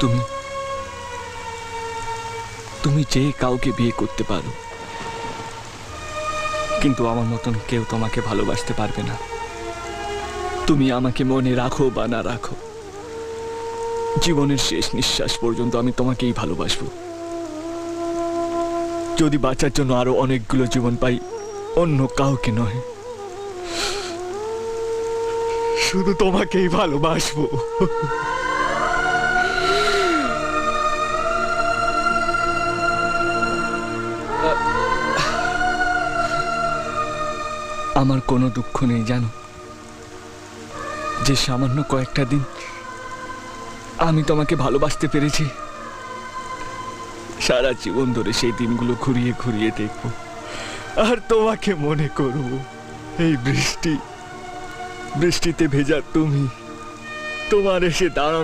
তুমি তুমি যে কাউকে বিয়ে করতে পারো, কিন্তু আমার মতন কেউ তোমাকে ভালোবাসতে পারবে না। তুমি আমাকে মনে রাখো বা না রাখো, জীবনের শেষ নিঃশ্বাস পর্যন্ত আমি তোমাকেই ভালোবাসবো। যদি বাঁচার জন্য আরো অনেকগুলো জীবন পাই, অন্য কাউকে নয়, শুধু তোমাকেই ভালোবাসবো। আমার কোনো দুঃখ নেই জানো, যে সামান্য কয়েকটা দিন আমি তোমাকে ভালোবাসতে পেরেছি। সারা জীবন ধরে সেই দিনগুলো ঘুরিয়ে ঘুরিয়ে দেখব, আর তোমাকে মনে করব। এই বৃষ্টিতে ভেজা তুমি, তোমার এসে দাঁড়ানো